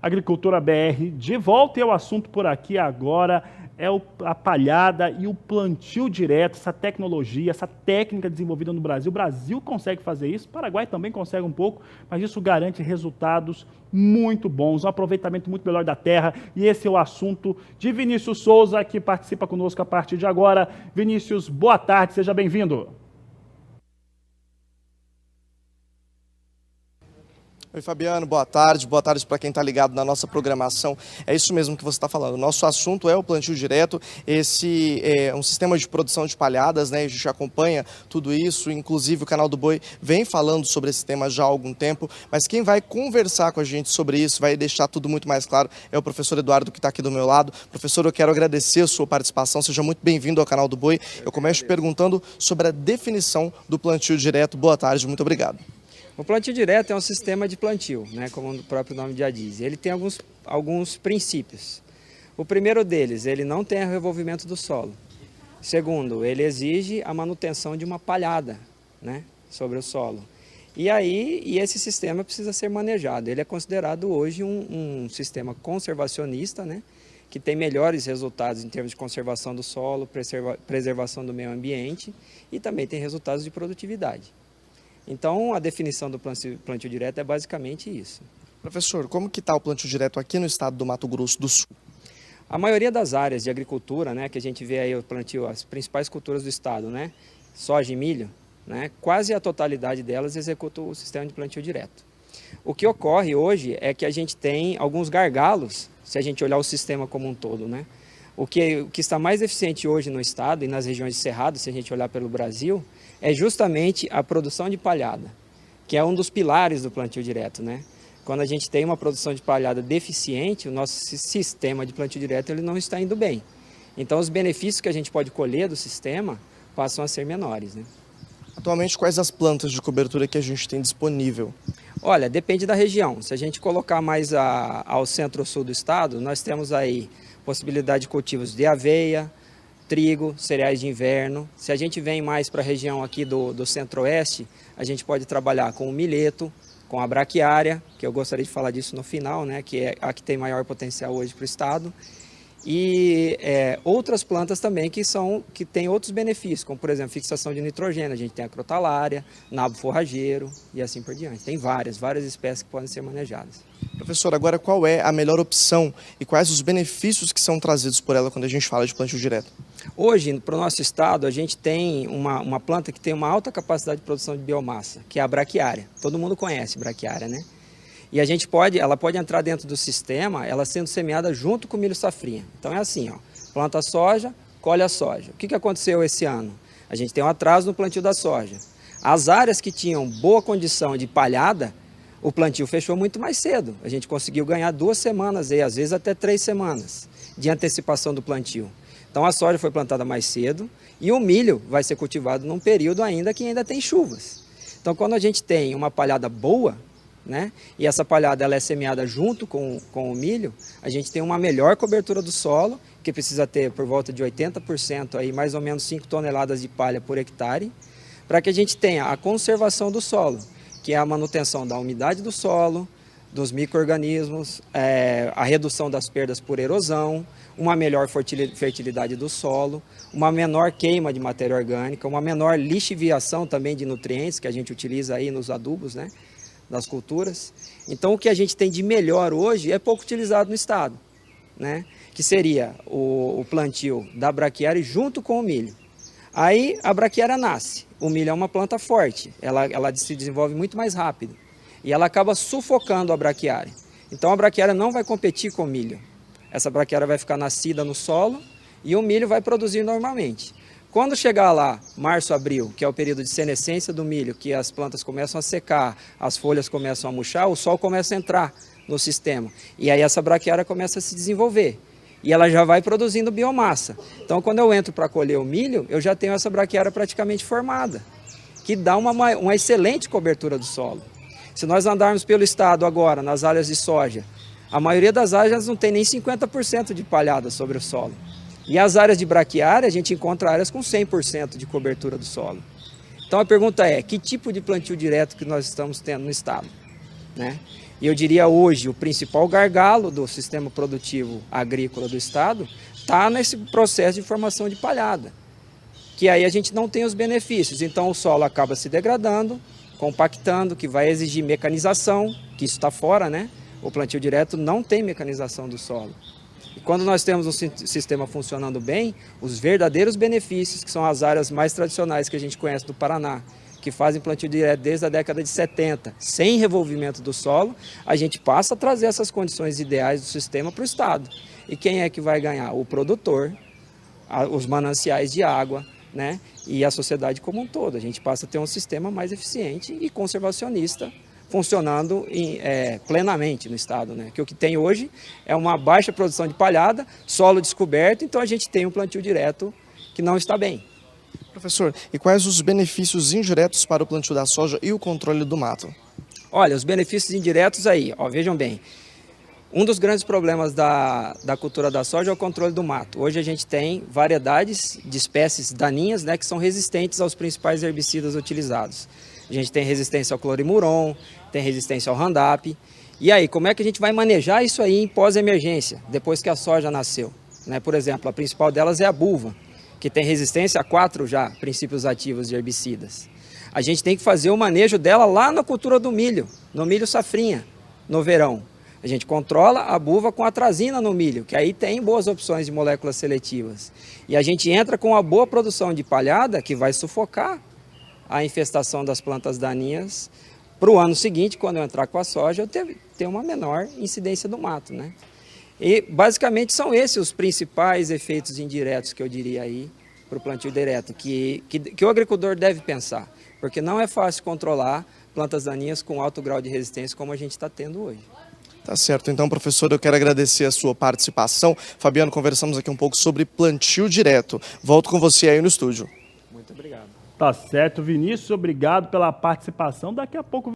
Agricultura BR de volta e o assunto por aqui agora é a palhada e o plantio direto, essa tecnologia, essa técnica desenvolvida no Brasil. O Brasil consegue fazer isso, o Paraguai também consegue um pouco, mas isso garante resultados muito bons, um aproveitamento muito melhor da terra, e esse é o assunto de Vinícius Souza, que participa conosco a partir de agora. Vinícius, boa tarde, seja bem-vindo. Oi, Fabiano, boa tarde para quem está ligado na nossa programação. É isso mesmo que você está falando. O nosso assunto é o plantio direto, esse é um sistema de produção de palhadas, né? A gente acompanha tudo isso, inclusive o canal do Boi vem falando sobre esse tema já há algum tempo, mas quem vai conversar com a gente sobre isso, vai deixar tudo muito mais claro, é o professor Eduardo, que está aqui do meu lado. Professor, eu quero agradecer a sua participação, seja muito bem-vindo ao canal do Boi. Eu começo perguntando sobre a definição do plantio direto. Boa tarde, muito obrigado. O plantio direto é um sistema de plantio, né, como o próprio nome já diz. Ele tem alguns princípios. O primeiro deles, ele não tem o revolvimento do solo. Segundo, ele exige a manutenção de uma palhada, né, sobre o solo. E esse sistema precisa ser manejado. Ele é considerado hoje um sistema conservacionista, né, que tem melhores resultados em termos de conservação do solo, preservação do meio ambiente e também tem resultados de produtividade. Então, a definição do plantio direto é basicamente isso. Professor, como que está o plantio direto aqui no estado do Mato Grosso do Sul? A maioria das áreas de agricultura, né, que a gente vê aí o plantio, as principais culturas do estado, né, soja e milho, né, quase a totalidade delas executa o sistema de plantio direto. O que ocorre hoje é que a gente tem alguns gargalos, se a gente olhar o sistema como um todo, né? O que está mais eficiente hoje no estado e nas regiões de cerrado, se a gente olhar pelo Brasil, é justamente a produção de palhada, que é um dos pilares do plantio direto, né? Quando a gente tem uma produção de palhada deficiente, o nosso sistema de plantio direto ele não está indo bem. Então, os benefícios que a gente pode colher do sistema passam a ser menores, né? Atualmente, quais as plantas de cobertura que a gente tem disponível? Olha, depende da região. Se a gente colocar mais ao centro-sul do estado, nós temos aí possibilidade de cultivos de aveia, trigo, cereais de inverno. Se a gente vem mais para a região aqui do centro-oeste, a gente pode trabalhar com o milheto, com a braquiária, que eu gostaria de falar disso no final, né, que é a que tem maior potencial hoje para o estado. E outras plantas também que têm outros benefícios, como por exemplo fixação de nitrogênio. A gente tem a crotalária, nabo forrageiro e assim por diante. Tem várias espécies que podem ser manejadas. Professor, agora qual é a melhor opção e quais os benefícios que são trazidos por ela quando a gente fala de plantio direto? Hoje, para o nosso estado, a gente tem uma planta que tem uma alta capacidade de produção de biomassa, que é a braquiária. Todo mundo conhece braquiária, né? E ela pode entrar dentro do sistema, ela sendo semeada junto com o milho safrinha. Então é assim, ó, planta a soja, colhe a soja. O que aconteceu esse ano? A gente tem um atraso no plantio da soja. As áreas que tinham boa condição de palhada, o plantio fechou muito mais cedo. A gente conseguiu ganhar 2 semanas, e às vezes até 3 semanas de antecipação do plantio. Então a soja foi plantada mais cedo e o milho vai ser cultivado num período que ainda tem chuvas. Então quando a gente tem uma palhada boa, né, e essa palhada ela é semeada junto com o milho, a gente tem uma melhor cobertura do solo, que precisa ter por volta de 80%, aí, mais ou menos 5 toneladas de palha por hectare, para que a gente tenha a conservação do solo, que é a manutenção da umidade do solo, dos micro-organismos, a redução das perdas por erosão, uma melhor fertilidade do solo, uma menor queima de matéria orgânica, uma menor lixiviação também de nutrientes, que a gente utiliza aí nos adubos, né, das culturas. Então, o que a gente tem de melhor hoje é pouco utilizado no estado, né, que seria o plantio da braquiária junto com o milho. Aí a braquiária nasce. O milho é uma planta forte, ela se desenvolve muito mais rápido e ela acaba sufocando a braquiária. Então a braquiária não vai competir com o milho. Essa braquiária vai ficar nascida no solo e o milho vai produzir normalmente. Quando chegar lá, março, abril, que é o período de senescência do milho, que as plantas começam a secar, as folhas começam a murchar, o sol começa a entrar no sistema. E aí essa braquiária começa a se desenvolver. E ela já vai produzindo biomassa. Então, quando eu entro para colher o milho, eu já tenho essa braquiária praticamente formada, que dá uma excelente cobertura do solo. Se nós andarmos pelo estado agora, nas áreas de soja, a maioria das áreas não tem nem 50% de palhada sobre o solo. E as áreas de braquiária, a gente encontra áreas com 100% de cobertura do solo. Então, a pergunta é, que tipo de plantio direto que nós estamos tendo no estado, né? E eu diria hoje, o principal gargalo do sistema produtivo agrícola do estado está nesse processo de formação de palhada, que aí a gente não tem os benefícios. Então o solo acaba se degradando, compactando, que vai exigir mecanização, que isso está fora, né? O plantio direto não tem mecanização do solo. E quando nós temos um sistema funcionando bem, os verdadeiros benefícios, que são as áreas mais tradicionais que a gente conhece do Paraná, que fazem plantio direto desde a década de 70, sem revolvimento do solo, a gente passa a trazer essas condições ideais do sistema para o estado. E quem é que vai ganhar? O produtor, os mananciais de água, né? E a sociedade como um todo. A gente passa a ter um sistema mais eficiente e conservacionista, funcionando plenamente no estado, né? Que o que tem hoje é uma baixa produção de palhada, solo descoberto, então a gente tem um plantio direto que não está bem. Professor, e quais os benefícios indiretos para o plantio da soja e o controle do mato? Olha, os benefícios indiretos aí, ó, vejam bem. Um dos grandes problemas da cultura da soja é o controle do mato. Hoje a gente tem variedades de espécies daninhas, né, que são resistentes aos principais herbicidas utilizados. A gente tem resistência ao clorimuron, tem resistência ao Roundup. E aí, como é que a gente vai manejar isso aí em pós-emergência, depois que a soja nasceu? Né, por exemplo, a principal delas é a bulva, que tem resistência a 4 já princípios ativos de herbicidas. A gente tem que fazer o manejo dela lá na cultura do milho, no milho safrinha, no verão. A gente controla a bulva com atrazina no milho, que aí tem boas opções de moléculas seletivas. E a gente entra com uma boa produção de palhada, que vai sufocar a infestação das plantas daninhas. Para o ano seguinte, quando eu entrar com a soja, eu ter uma menor incidência do mato, né? E basicamente são esses os principais efeitos indiretos que eu diria aí para o plantio direto, que o agricultor deve pensar, porque não é fácil controlar plantas daninhas com alto grau de resistência como a gente está tendo hoje. Tá certo, então professor, eu quero agradecer a sua participação. Fabiano, conversamos aqui um pouco sobre plantio direto. Volto com você aí no estúdio. Muito obrigado. Tá certo, Vinícius, obrigado pela participação. Daqui a pouco